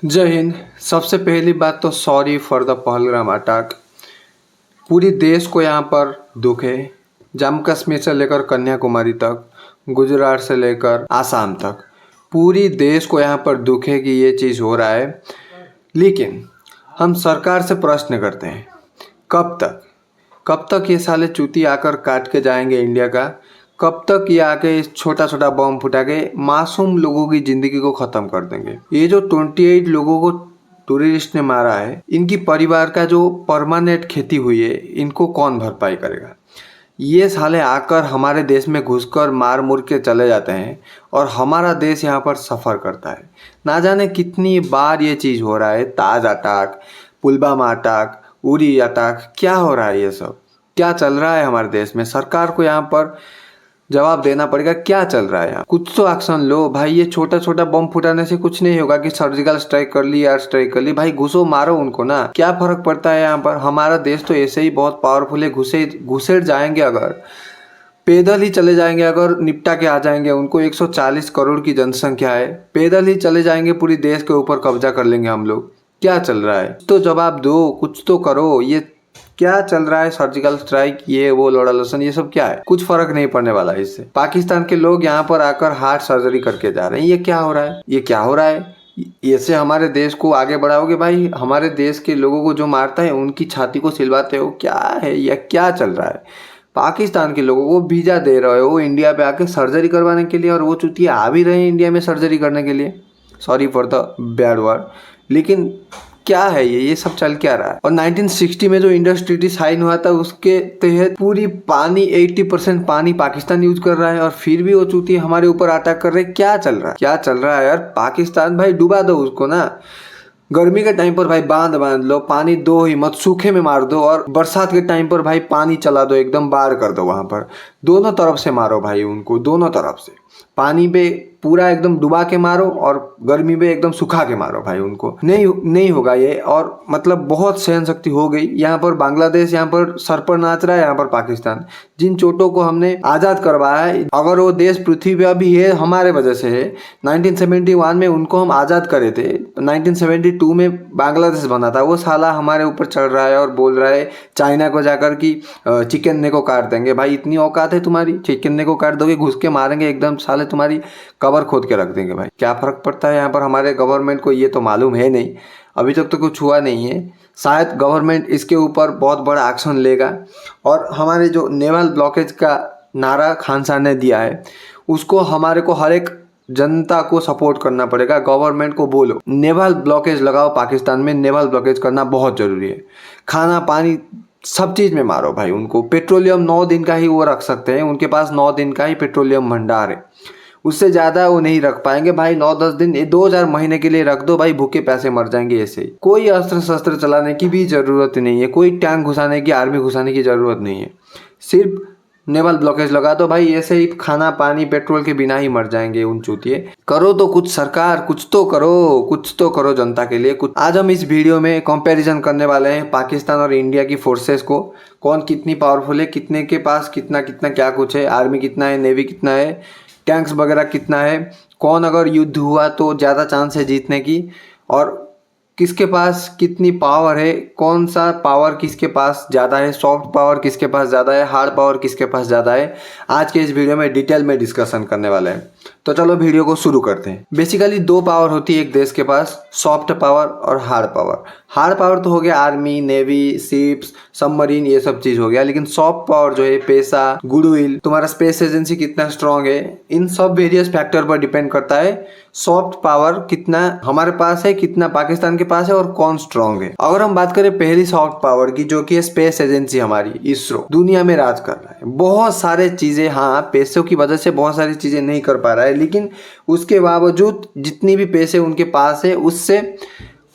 जय हिंद। सबसे पहली बात तो sorry for the Pahalgam attack. पूरी देश को यहाँ पर दुख है। जम्मू कश्मीर से लेकर कन्याकुमारी तक, गुजरात से लेकर आसाम तक, पूरी देश को यहाँ पर दुख है कि ये चीज़ हो रहा है। लेकिन हम सरकार से प्रश्न करते हैं, कब तक ये साले चूती आकर काट के जाएंगे इंडिया का? कब तक ये आके इस छोटा छोटा बम फुटा के मासूम लोगों की जिंदगी को खत्म कर देंगे? ये जो 28 लोगों को टूरिस्ट ने मारा है, इनकी परिवार का जो परमानेंट खेती हुई है, इनको कौन भरपाई करेगा? ये साले आकर हमारे देश में घुसकर मार मुर के चले जाते हैं और हमारा देश यहाँ पर सफ़र करता है। ना जाने कितनी बार ये चीज़ हो रहा है। Taj attack, Pulwama attack, Uri attack, क्या हो रहा है? ये सब क्या चल रहा है हमारे देश में? सरकार को यहाँ पर जवाब देना पड़ेगा, क्या चल रहा है यहाँ? कुछ तो एक्शन लो भाई। ये छोटा छोटा बम फुटाने से कुछ नहीं होगा कि सर्जिकल स्ट्राइक कर ली, एयर स्ट्राइक कर ली। भाई घुसो, मारो उनको ना, क्या फर्क पड़ता है यहाँ पर? हमारा देश तो ऐसे ही बहुत पावरफुल है। घुसेड़ जाएंगे, अगर पैदल ही चले जाएंगे, अगर निपटा के आ जाएंगे उनको। 140 करोड़ की जनसंख्या है, पैदल ही चले जाएंगे, पूरी देश के ऊपर कब्जा कर लेंगे हम लोग। क्या चल रहा है? तो जवाब दो, कुछ तो करो। ये क्या चल रहा है? सर्जिकल स्ट्राइक, ये वो, लोड़ा लोशन, ये सब क्या है? कुछ फर्क नहीं पड़ने वाला है इससे। पाकिस्तान के लोग यहाँ पर आकर हार्ट सर्जरी करके जा रहे हैं। ये क्या हो रहा है? ये क्या हो रहा है? ऐसे हमारे देश को आगे बढ़ाओगे भाई? हमारे देश के लोगों को जो मारता है उनकी छाती को सिलवाते हो? क्या है यह? क्या चल रहा है? पाकिस्तान के लोगों को वीजा दे रहे हो इंडिया पे आके सर्जरी करवाने के लिए, और वो चुतिया आ भी रहे हैं इंडिया में सर्जरी करने के लिए। Sorry for the bad word, लेकिन क्या है ये सब चल क्या रहा है? और 1960 में जो इंडस ट्रीटी साइन हुआ था, उसके तहत पूरी पानी 80% पानी पाकिस्तान यूज कर रहा है, और फिर भी वो चूती हमारे ऊपर अटैक कर रहे हैं। क्या चल रहा है? क्या चल रहा है यार? पाकिस्तान भाई डुबा दो उसको ना। गर्मी के टाइम पर भाई बांध लो, पानी दो ही मत, सूखे में मार दो। और बरसात के टाइम पर भाई पानी चला दो, एकदम बाढ़ कर दो वहां पर। दोनों तरफ से मारो भाई उनको, दोनों तरफ से। पानी पे पूरा एकदम डुबा के मारो और गर्मी पे एकदम सुखा के मारो भाई उनको। नहीं होगा ये। और मतलब बहुत सहन शक्ति हो गई। यहाँ पर बांग्लादेश यहाँ पर सर पर नाच रहा है, यहाँ पर पाकिस्तान। जिन चोटों को हमने आज़ाद करवाया है, अगर वो देश पृथ्वी पे अभी है हमारे वजह से है। 1971 में उनको हम आज़ाद करे थे, 1972 में बांग्लादेश बना था। वो साला हमारे ऊपर चढ़ रहा है और बोल रहा है चाइना को जाकर कि चिकन ने को काट देंगे। भाई इतनी औकात है तुम्हारी? चिकन ने को काट दोगे? घुस के मारेंगे एकदम साले, तुम्हारी कबर खोद के रख देंगे भाई। क्या फर्क पड़ता है यहाँ पर? हमारे गवर्नमेंट को ये तो मालूम है नहीं, अभी तक तो कुछ हुआ नहीं है। शायद गवर्नमेंट इसके ऊपर बहुत बड़ा एक्शन लेगा। और हमारे जो नेवल ब्लॉकेज का नारा खान साहब ने दिया है, उसको हमारे को हर एक जनता को सपोर्ट करना पड़ेगा। गवर्नमेंट को बोलो नेवल ब्लॉकेज लगाओ, पाकिस्तान में नेवल ब्लॉकेज करना बहुत जरूरी है। खाना पानी सब चीज़ में मारो भाई उनको। पेट्रोलियम 9 दिन का ही वो रख सकते हैं, उनके पास 9 दिन का ही पेट्रोलियम भंडार है, उससे ज़्यादा वो नहीं रख पाएंगे भाई। 9-10 दिन, 2000 महीने के लिए रख दो भाई, भूखे पैसे मर जाएंगे ऐसे ही। कोई अस्त्र शस्त्र चलाने की भी ज़रूरत नहीं है, कोई टैंक घुसाने की, आर्मी घुसाने की ज़रूरत नहीं है। सिर्फ नेवल ब्लॉकेज लगा दो भाई, ऐसे ही खाना पानी पेट्रोल के बिना ही मर जाएंगे उन चूतिए। करो तो कुछ सरकार, कुछ तो करो जनता के लिए कुछ। आज हम इस वीडियो में कंपैरिजन करने वाले हैं पाकिस्तान और इंडिया की फोर्सेस को। कौन कितनी पावरफुल है, कितने के पास कितना कितना क्या कुछ है, आर्मी कितना है, नेवी कितना है, टैंक्स वगैरह कितना है, कौन अगर युद्ध हुआ तो ज़्यादा चांस है जीतने की, और किसके पास कितनी पावर है, कौन सा पावर किसके पास ज़्यादा है, सॉफ्ट पावर किसके पास ज़्यादा है, हार्ड पावर किसके पास ज़्यादा है। आज के इस वीडियो में डिटेल में डिस्कशन करने वाले हैं। तो चलो वीडियो को शुरू करते हैं। बेसिकली 2 पावर होती है एक देश के पास, सॉफ्ट पावर और हार्ड पावर। हार्ड पावर तो हो गया आर्मी, नेवी, शिप्स, सबमरीन, ये सब चीज़ हो गया। लेकिन सॉफ्ट पावर जो है पैसा, गुडविल, तुम्हारा स्पेस एजेंसी कितना स्ट्रांग है, इन सब वेरियस फैक्टर पर डिपेंड करता है सॉफ्ट पावर कितना हमारे पास है, कितना पाकिस्तान के पास है और कौन स्ट्रांग है। अगर हम बात करें पहली सॉफ्ट पावर की, जो कि स्पेस एजेंसी हमारी इसरो, दुनिया में राज कर रहा है। बहुत सारे चीजें, हाँ पैसों की वजह से बहुत सारी चीजें नहीं कर पा रहा है, लेकिन उसके बावजूद जितनी भी पैसे उनके पास है उससे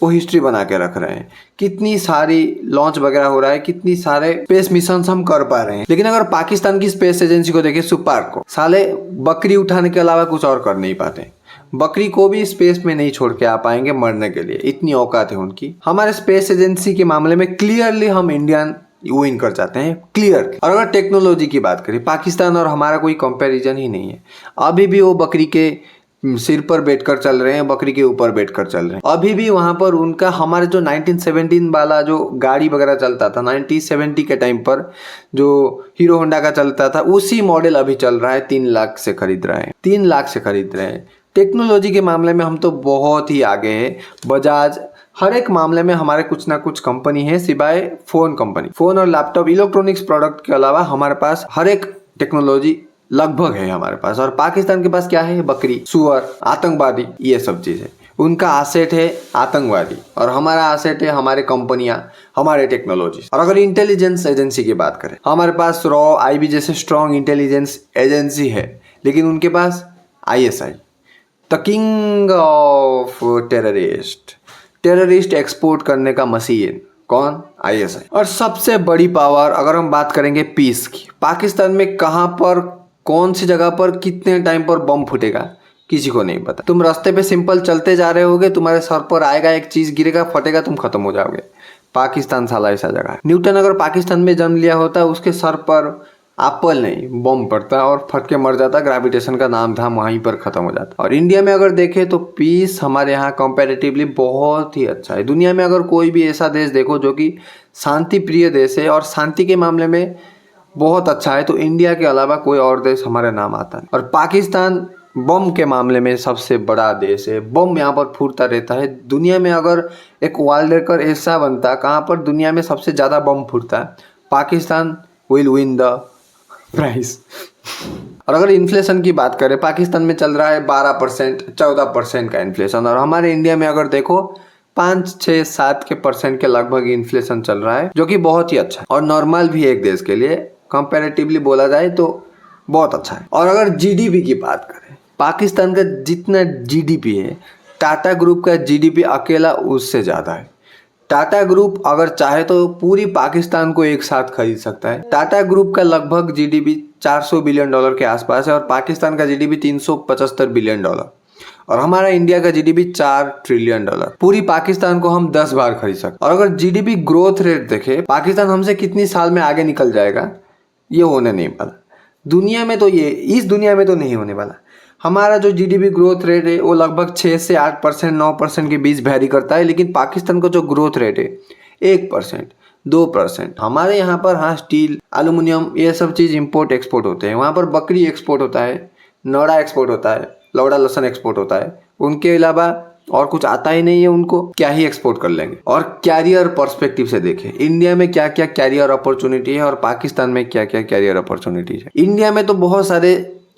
वो हिस्ट्री बना के रख रहे हैं। कितनी सारी लॉन्च वगैरह हो रहा है, कितनी सारे स्पेस मिशन हम कर पा रहे हैं। लेकिन अगर पाकिस्तान की स्पेस एजेंसी को देखें, सुपार्क को, साले बकरी उठाने के अलावा कुछ और कर नहीं पाते। बकरी को भी स्पेस में नहीं छोड़ के आ पाएंगे मरने के लिए, इतनी औकात है उनकी। हमारे स्पेस एजेंसी के मामले में क्लियरली हम इंडियन विन कर जाते हैं, क्लियर। और अगर टेक्नोलॉजी की बात करें, पाकिस्तान और हमारा कोई कंपैरिजन ही नहीं है। अभी भी वो बकरी के सिर पर बैठकर चल रहे हैं, बकरी के ऊपर बैठकर चल रहे हैं। अभी भी वहां पर उनका हमारे जो 1917 वाला जो गाड़ी वगैरह चलता था 1970 के टाइम पर जो हीरो होंडा का चलता था, उसी मॉडल अभी चल रहा है। 3 लाख से खरीद रहे हैं, 3 लाख से खरीद रहे हैं। टेक्नोलॉजी के मामले में हम तो बहुत ही आगे हैं। बजाज हर एक मामले में हमारे कुछ ना कुछ कंपनी है, सिवाय फोन कंपनी। फोन और लैपटॉप इलेक्ट्रॉनिक्स प्रोडक्ट के अलावा हमारे पास हर एक टेक्नोलॉजी लगभग है हमारे पास। और पाकिस्तान के पास क्या है? बकरी, सुअर, आतंकवादी, ये सब चीज़ है। उनका एसेट है आतंकवादी और हमारा एसेट है हमारे कंपनियां, हमारे टेक्नोलॉजी। और अगर इंटेलिजेंस एजेंसी की बात करें, हमारे पास रॉ, आईबी जैसे स्ट्रॉन्ग इंटेलिजेंस एजेंसी है, लेकिन उनके पास ISI, the king of terrorist export करने का मशीन कौन? आईएसआई। और सबसे बड़ी पावर अगर हम बात करेंगे पीस की, पाकिस्तान में कहां पर, कौन सी जगह पर, कितने टाइम पर बम फूटेगा, किसी को नहीं पता। तुम रास्ते पे सिंपल चलते जा रहे होगे, तुम्हारे सर पर आएगा एक चीज, गिरेगा, फटेगा, तुम खत्म हो जाओगे। पाकिस्तान साला ऐसा जगह है। न्यूटन अगर पाकिस्तान में जन्म लिया होता, उसके सर पर एप्पल नहीं बम पड़ता और फट के मर जाता, ग्रेविटेशन का नाम धाम वहीं पर खत्म हो जाता। और इंडिया में अगर देखें तो पीस हमारे यहाँ कंपैरेटिवली बहुत ही अच्छा है। दुनिया में अगर कोई भी ऐसा देश देखो जो कि शांति प्रिय देश है और शांति के मामले में बहुत अच्छा है, तो इंडिया के अलावा कोई और देश हमारे नाम आता नहीं। और पाकिस्तान बम के मामले में सबसे बड़ा देश है। बम यहाँ पर फूटता रहता है। दुनिया में अगर एक वर्ल्ड रिकॉर्ड ऐसा बनता कहाँ पर दुनिया में सबसे ज़्यादा बम फूटता है, Pakistan will win the price. और अगर इन्फ्लेशन की बात करें, पाकिस्तान में चल रहा है 12% 14% का इन्फ्लेशन, और हमारे इंडिया में अगर देखो 5 6 7 के परसेंट के लगभग इन्फ्लेशन चल रहा है, जो कि बहुत ही अच्छा है और नॉर्मल भी एक देश के लिए कंपैरेटिवली बोला जाए तो बहुत अच्छा है। और अगर जीडीपी की बात करें, पाकिस्तान का जितना जीडीपी है, टाटा ग्रुप का जीडीपी अकेला उससे ज़्यादा है। टाटा ग्रुप अगर चाहे तो पूरी पाकिस्तान को एक साथ खरीद सकता है। टाटा ग्रुप का लगभग जीडीपी $400 बिलियन के आसपास है और पाकिस्तान का जीडीपी $375 बिलियन और हमारा इंडिया का जीडीपी $4 ट्रिलियन। पूरी पाकिस्तान को हम 10 बार खरीद सकते। और अगर जीडीपी ग्रोथ रेट देखे, पाकिस्तान हमसे कितनी साल में आगे निकल जाएगा, ये होने नहीं वाला। दुनिया में तो इस दुनिया में तो नहीं होने वाला। हमारा जो जीडीपी ग्रोथ रेट है वो लगभग 6 से 8% 9% के बीच वैरी करता है, लेकिन पाकिस्तान का जो ग्रोथ रेट है 1% 2%। हमारे यहाँ पर हाँ स्टील, एल्यूमिनियम, ये सब चीज़ इंपोर्ट एक्सपोर्ट होते हैं। वहाँ पर बकरी एक्सपोर्ट होता है, नौड़ा एक्सपोर्ट होता है, लौड़ा लहसन एक्सपोर्ट होता है। उनके अलावा और कुछ आता ही नहीं है, उनको क्या ही एक्सपोर्ट कर लेंगे। और कैरियर पर्सपेक्टिव से देखें, इंडिया में क्या क्या कैरियर अपॉर्चुनिटी है और पाकिस्तान में क्या क्या कैरियर अपॉर्चुनिटीज है। इंडिया में तो बहुत सारे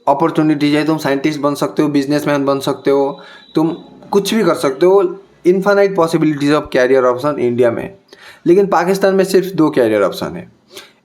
अपॉर्चुनिटीज है। तुम साइंटिस्ट बन सकते हो, बिजनेसमैन बन सकते हो, तुम कुछ भी कर सकते हो। Infinite possibilities of career option India में। लेकिन पाकिस्तान में सिर्फ 2 कैरियर ऑप्शन है।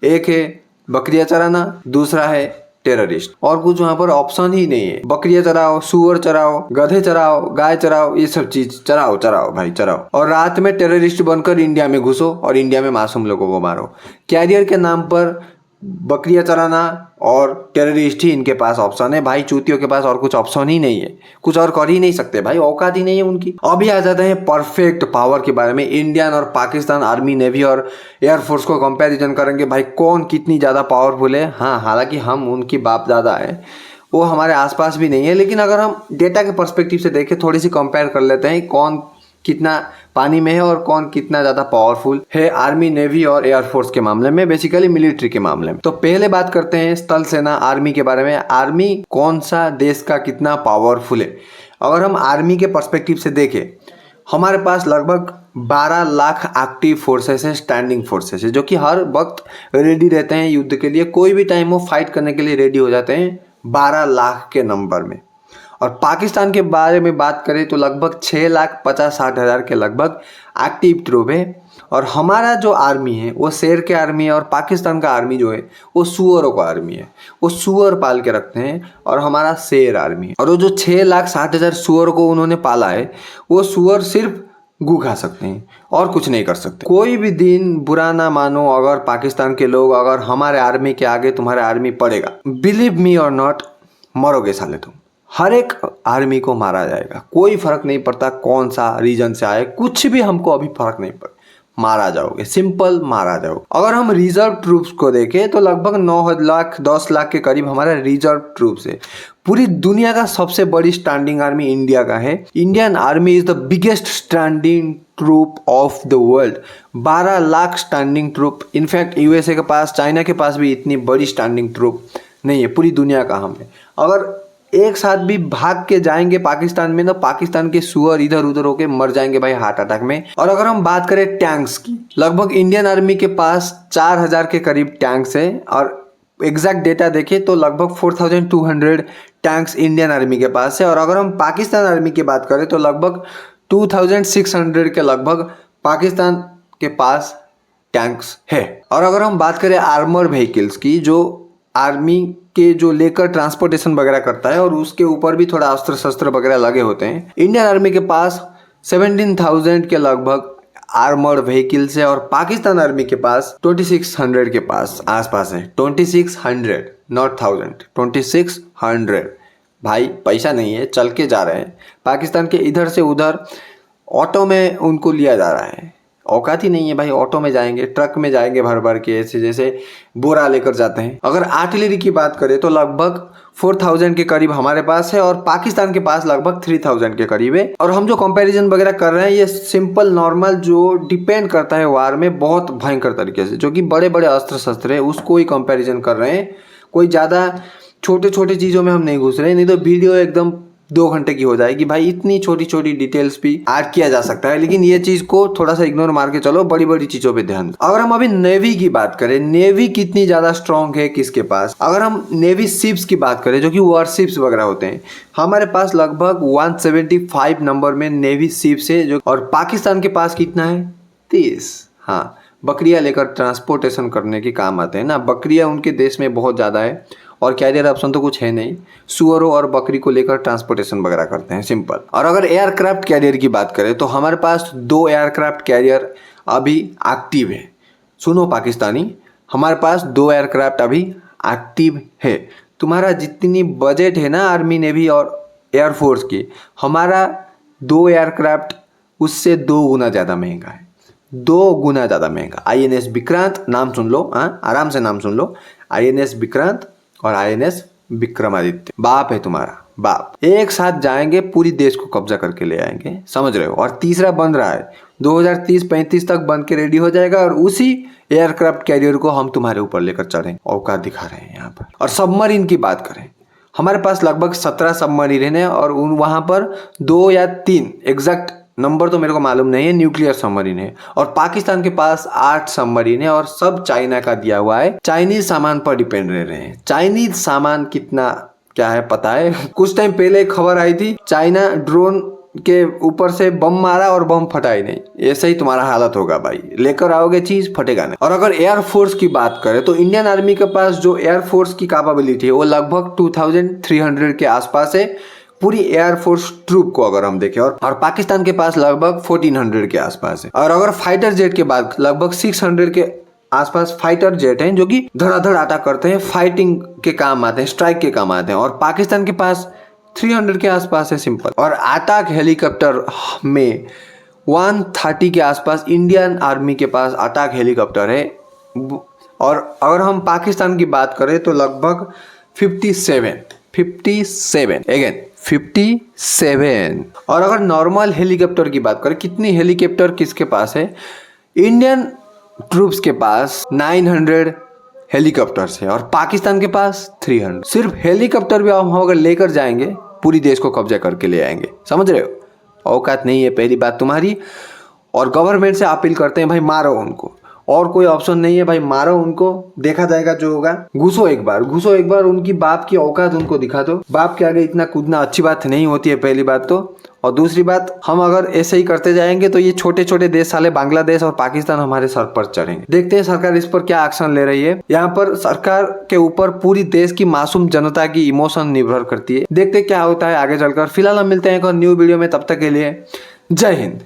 एक है बकरियां चराना, दूसरा है टेररिस्ट। और कुछ वहाँ पर ऑप्शन ही नहीं है। बकरियां चराओ, सुअर चराओ, गधे चराओ, गाय चराओ, ये सब चीज चराओ भाई चराओ। और रात में टेररिस्ट बनकर इंडिया में घुसो और इंडिया में मासूम लोगों को मारो। कैरियर के नाम पर बकरियां चराना और टेररिस्ट ही इनके पास ऑप्शन है। भाई चूतियों के पास और कुछ ऑप्शन ही नहीं है, कुछ और कर ही नहीं सकते भाई, औकात ही नहीं है उनकी। अभी आ जाते हैं परफेक्ट पावर के बारे में। इंडियन और पाकिस्तान आर्मी, नेवी और एयरफोर्स को कंपैरिजन करेंगे, भाई कौन कितनी ज़्यादा पावरफुल है। हाँ, हालांकि हम उनकी बाप दादा है, वो हमारे आसपास भी नहीं है, लेकिन अगर हम डेटा के पर्सपेक्टिव से देखें, थोड़ी सी कंपेयर कर लेते हैं कौन कितना पानी में है और कौन कितना ज़्यादा पावरफुल है आर्मी, नेवी और एयरफोर्स के मामले में, बेसिकली मिलिट्री के मामले में। तो पहले बात करते हैं स्थल सेना आर्मी के बारे में। आर्मी कौन सा देश का कितना पावरफुल है। अगर हम आर्मी के पर्सपेक्टिव से देखें, हमारे पास लगभग 12 लाख एक्टिव फोर्सेस है, स्टैंडिंग फोर्सेस है, जो कि हर वक्त रेडी रहते हैं युद्ध के लिए। कोई भी टाइम वो फाइट करने के लिए रेडी हो जाते हैं 12 लाख के नंबर में। और पाकिस्तान के बारे में बात करें तो लगभग 6,50,60,000 के लगभग एक्टिव ट्रूप है। और हमारा जो आर्मी है वो शेर के आर्मी है, और पाकिस्तान का आर्मी जो है वो सुअरों का आर्मी है। वो सुअर पाल के रखते हैं और हमारा शेर आर्मी है। और वो जो 6,60,000 सुअर को उन्होंने पाला है, वो सुअर सिर्फ गू खा सकते हैं और कुछ नहीं कर सकते। कोई भी दिन बुरा ना मानो अगर पाकिस्तान के लोग अगर हमारे आर्मी के आगे तुम्हारे आर्मी पड़ेगा, बिलीव मी और नॉट, मरोगे साले तुम। हर एक आर्मी को मारा जाएगा, कोई फर्क नहीं पड़ता कौन सा रीजन से आए, कुछ भी हमको अभी फर्क नहीं पड़ता, मारा जाओगे, सिंपल मारा जाओगे। अगर हम रिजर्व ट्रूप्स को देखें तो लगभग 9 लाख 10 लाख के करीब हमारा रिजर्व ट्रूप्स है। पूरी दुनिया का सबसे बड़ी स्टैंडिंग आर्मी इंडिया का है। Indian army is the biggest standing troop of the world. 12 lakh standing troop. In fact USA के पास, चाइना के पास भी इतनी बड़ी स्टैंडिंग ट्रूप नहीं है। पूरी दुनिया का हम है। अगर एक साथ भी भाग के जाएंगे पाकिस्तान में, तो पाकिस्तान के सुअर इधर उधर होके मर जाएंगे भाई हार्ट अटैक में। और अगर हम बात करें टैंक्स की, लगभग इंडियन आर्मी के पास 4000 के करीब टैंक्स है। और एग्जैक्ट डेटा देखें तो लगभग 4200 टैंक्स इंडियन आर्मी के पास है। और अगर हम पाकिस्तान आर्मी की बात करें तो लगभग 2600 के लगभग पाकिस्तान के पास टैंक्स है। और अगर हम बात करें आर्मर व्हीकल्स की, जो आर्मी के जो लेकर ट्रांसपोर्टेशन वगैरह करता है और उसके ऊपर भी थोड़ा अस्त्र शस्त्र वगैरह लगे होते हैं, इंडियन आर्मी के पास 17,000 के लगभग आर्मर्ड व्हीकल्स है। और पाकिस्तान आर्मी के पास 2600 के पास आसपास है। 2600 नॉट 1000, 2600। भाई पैसा नहीं है, चल के जा रहे हैं। पाकिस्तान के इधर से उधर ऑटो में उनको लिया जा रहा है। औकात ही नहीं है भाई, ऑटो में जाएंगे, ट्रक में जाएंगे भर भर के, ऐसे जैसे बोरा लेकर जाते हैं। अगर आर्टिलरी की बात करें तो लगभग 4000 के करीब हमारे पास है और पाकिस्तान के पास लगभग 3000 के करीब है। और हम जो कंपैरिजन वगैरह कर रहे हैं ये सिंपल नॉर्मल जो डिपेंड करता है वार में बहुत भयंकर तरीके से, जो कि बड़े बड़े अस्त्र शस्त्र है उसको ही कंपैरिजन कर रहे हैं। कोई ज़्यादा छोटे छोटे चीज़ों में हम नहीं घुस रहे, नहीं तो वीडियो एकदम 2 घंटे की हो जाएगी भाई। इतनी छोटी छोटी डिटेल्स भी ऐड किया जा सकता है, लेकिन ये चीज को थोड़ा सा इग्नोर मार के चलो, बड़ी बड़ी चीजों पे ध्यान दो। अगर हम अभी नेवी की बात करें, नेवी कितनी ज्यादा स्ट्रांग है किसके पास, अगर हम नेवी शिप्स की बात करें जो कि वॉरशिप्स वगैरह होते हैं, हमारे पास लगभग 175 नंबर में नेवी शिप्स है। जो और पाकिस्तान के पास कितना है, 30। हाँ, बकरियां लेकर ट्रांसपोर्टेशन करने के काम आते हैं ना, बकरियां उनके देश में बहुत ज़्यादा है और कैरियर ऑप्शन तो कुछ है नहीं। सुअरों और बकरी को लेकर ट्रांसपोर्टेशन वगैरह करते हैं, सिंपल। और अगर एयरक्राफ्ट कैरियर की बात करें तो हमारे पास 2 एयरक्राफ्ट कैरियर अभी एक्टिव है। सुनो पाकिस्तानी, हमारे पास 2 एयरक्राफ्ट अभी एक्टिव है। तुम्हारा जितनी बजट है ना आर्मी नेवी और एयरफोर्स की, हमारा 2 एयरक्राफ्ट उससे 2 गुना ज़्यादा महंगा है, 2 गुना ज़्यादा महंगा। INS विक्रांत, नाम सुन लो, हाँ आराम से नाम सुन लो। INS विक्रांत और INS विक्रमादित्य, बाप है तुम्हारा बाप। एक साथ जाएंगे, पूरी देश को कब्जा करके ले आएंगे, समझ रहे हो। और तीसरा बन रहा है, 2030-35 तक बन के रेडी हो जाएगा और उसी एयरक्राफ्ट कैरियर को हम तुम्हारे ऊपर लेकर चढ़ें, औकात दिखा रहे हैं यहाँ पर। और सबमरीन की बात करें, हमारे पास लगभग 17 सबमरीन है और वहाँ पर 2 या 3 एग्जैक्ट नंबर तो मेरे को मालूम नहीं है, न्यूक्लियर सबमरीन है। और पाकिस्तान के पास 8 सबमरीन है और सब चाइना का दिया हुआ है। चाइनीज सामान पर डिपेंड रह रहे हैं। चाइनीज सामान कितना क्या है पता है? कुछ टाइम पहले एक खबर आई थी, चाइना ड्रोन के ऊपर से बम मारा और बम फटा ही नहीं। ऐसा ही तुम्हारा हालत होगा भाई, लेकर आओगे चीज फटेगा नहीं। और अगर एयरफोर्स की बात करें तो इंडियन आर्मी के पास जो एयरफोर्स की कैपेबिलिटी है वो लगभग 2300 के आसपास है, पूरी एयरफोर्स ट्रूप को अगर हम देखें। और पाकिस्तान के पास लगभग 1400 के आसपास है। और अगर फाइटर जेट के बाद लगभग 600 के आसपास फाइटर जेट हैं जो कि धड़ाधड़ अटैक करते हैं, फाइटिंग के काम आते हैं, स्ट्राइक के काम आते हैं। और पाकिस्तान के पास 300 के आसपास है, सिंपल। और अटैक हेलीकॉप्टर में 130 के आसपास इंडियन आर्मी के पास अटैक हेलीकॉप्टर है। और अगर हम पाकिस्तान की बात करें तो लगभग 57 अगेन 57। और अगर नॉर्मल हेलीकॉप्टर की बात करें, कितनी हेलीकॉप्टर किसके पास है, इंडियन ट्रूप्स के पास 900 हेलीकॉप्टर्स है और पाकिस्तान के पास 300। सिर्फ हेलीकॉप्टर भी हम अगर लेकर जाएंगे, पूरी देश को कब्जा करके ले आएंगे, समझ रहे हो। औकात नहीं है पहली बात तुम्हारी। और गवर्नमेंट से अपील करते हैं भाई मारो उनको, और कोई ऑप्शन नहीं है भाई, मारो उनको, देखा जाएगा जो होगा। घुसो एक बार, उनकी बाप की औकात उनको दिखा दो। बाप के आगे इतना कूदना अच्छी बात नहीं होती है, पहली बात तो। और दूसरी बात, हम अगर ऐसे ही करते जाएंगे तो ये छोटे छोटे देश साले बांग्लादेश और पाकिस्तान हमारे सर पर चढ़ेंगे। देखते हैं सरकार इस पर क्या एक्शन ले रही है। यहाँ पर सरकार के ऊपर पूरी देश की मासूम जनता की इमोशन निर्भर करती है। देखते क्या होता है आगे चलकर। फिलहाल हम मिलते हैं एक और न्यू वीडियो में, तब तक के लिए जय हिंद।